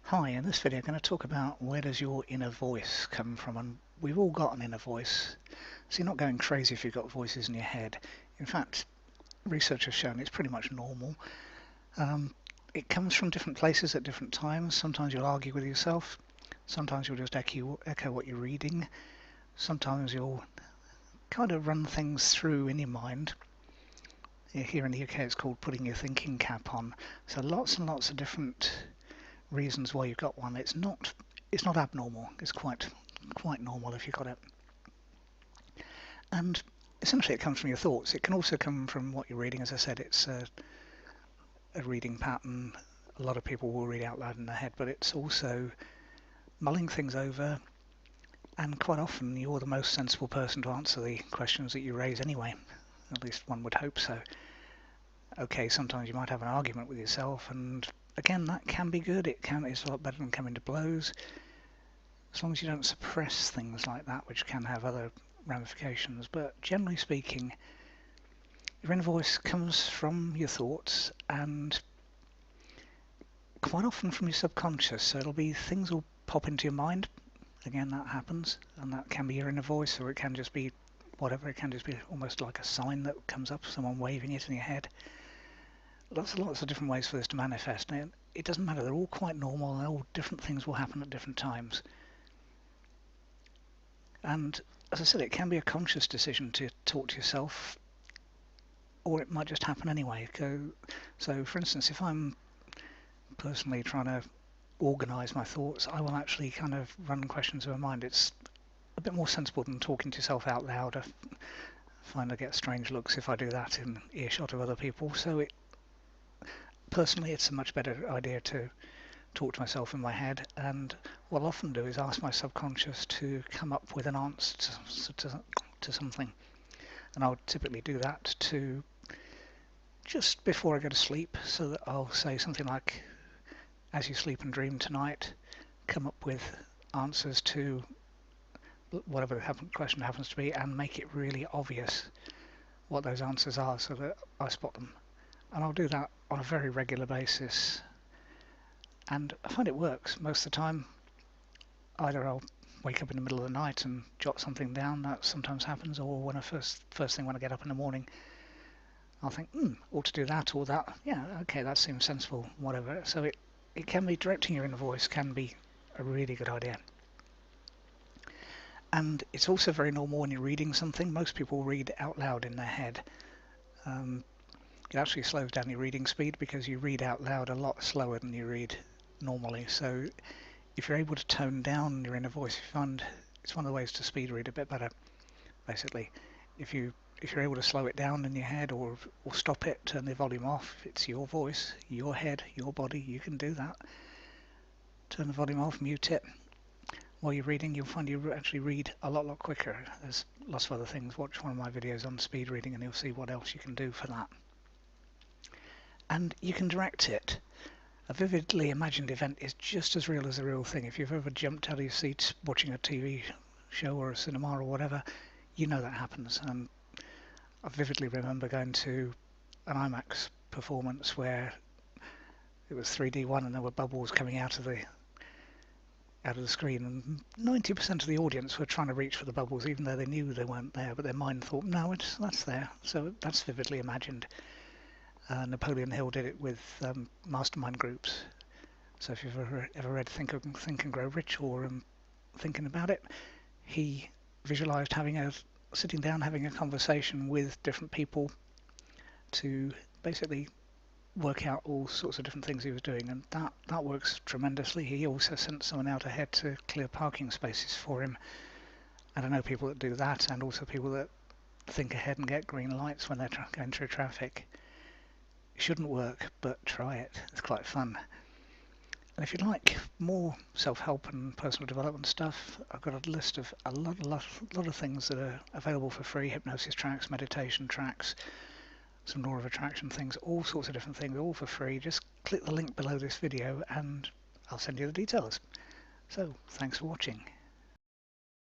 Hi, in this video I'm going to talk about where does your inner voice come from, and we've all got an inner voice, so you're not going crazy if you've got voices in your head. In fact, research has shown it's pretty much normal. It comes from different places at different times. Sometimes you'll argue with yourself, sometimes you'll just echo what you're reading, sometimes you'll kind of run things through in your mind. Here in the UK it's called putting your thinking cap on. So lots and lots of different reasons why you've got one. It's not abnormal. It's quite normal if you've got it. And essentially, it comes from your thoughts. It can also come from what you're reading. As I said, it's a reading pattern. A lot of people will read out loud in their head, but it's also mulling things over. And quite often, you're the most sensible person to answer the questions that you raise anyway. At least one would hope so. Okay, sometimes you might have an argument with yourself, and again, that can be good. It's a lot better than coming to blows, as long as you don't suppress things like that, which can have other ramifications. But generally speaking, your inner voice comes from your thoughts and quite often from your subconscious. So it'll be things will pop into your mind. Again, that happens, and that can be your inner voice, or it can just be whatever. It can just be almost like a sign that comes up, someone waving it in your head. Lots and lots of different ways for this to manifest. And it doesn't matter, they're all quite normal, and all different things will happen at different times. And as I said, it can be a conscious decision to talk to yourself, or it might just happen anyway. So for instance, if I'm personally trying to organise my thoughts, I will actually kind of run questions in my mind. It's a bit more sensible than talking to yourself out loud. I find I get strange looks if I do that in earshot of other people. So personally, it's a much better idea to talk to myself in my head, and what I'll often do is ask my subconscious to come up with an answer to something, and I'll typically do that to just before I go to sleep, so that I'll say something like, as you sleep and dream tonight, come up with answers to whatever the question happens to be, and make it really obvious what those answers are so that I spot them. And I'll do that on a very regular basis, and I find it works most of the time. Either I'll wake up in the middle of the night and jot something down, that sometimes happens, or when I first thing when I get up in the morning, I'll think, ought to do that or that. Yeah, okay, that seems sensible, whatever. So it can be directing your inner voice can be a really good idea. And it's also very normal when you're reading something. Most people read out loud in their head. It actually slows down your reading speed because you read out loud a lot slower than you read normally. So if you're able to tone down your inner voice, you find it's one of the ways to speed read a bit better. Basically, if you're able to slow it down in your head, or stop it, turn the volume off. It's your voice, your head, your body. You can do that. Turn the volume off, mute it. While you're reading, you'll find you actually read a lot quicker. There's lots of other things. Watch one of my videos on speed reading, and you'll see what else you can do for that. And you can direct it. A vividly imagined event is just as real as the real thing. If you've ever jumped out of your seat watching a TV show or a cinema or whatever, you know that happens. And I vividly remember going to an IMAX performance where it was 3D1 and there were bubbles coming out of the screen, and 90% of the audience were trying to reach for the bubbles, even though they knew they weren't there, but their mind thought, no, that's there. So that's vividly imagined. Napoleon Hill did it with mastermind groups. So if you've ever read Think and Grow Rich, or thinking about it, he visualized sitting down having a conversation with different people to basically work out all sorts of different things he was doing, and that works tremendously. He also sent someone out ahead to clear parking spaces for him. And I know people that do that, and also people that think ahead and get green lights when they're going through traffic. It shouldn't work, but try it. It's quite fun. And if you like more self-help and personal development stuff, I've got a list of a lot of things that are available for free. Hypnosis tracks, meditation tracks, some law of attraction things, all sorts of different things, all for free. Just click the link below this video and I'll send you the details. So, thanks for watching.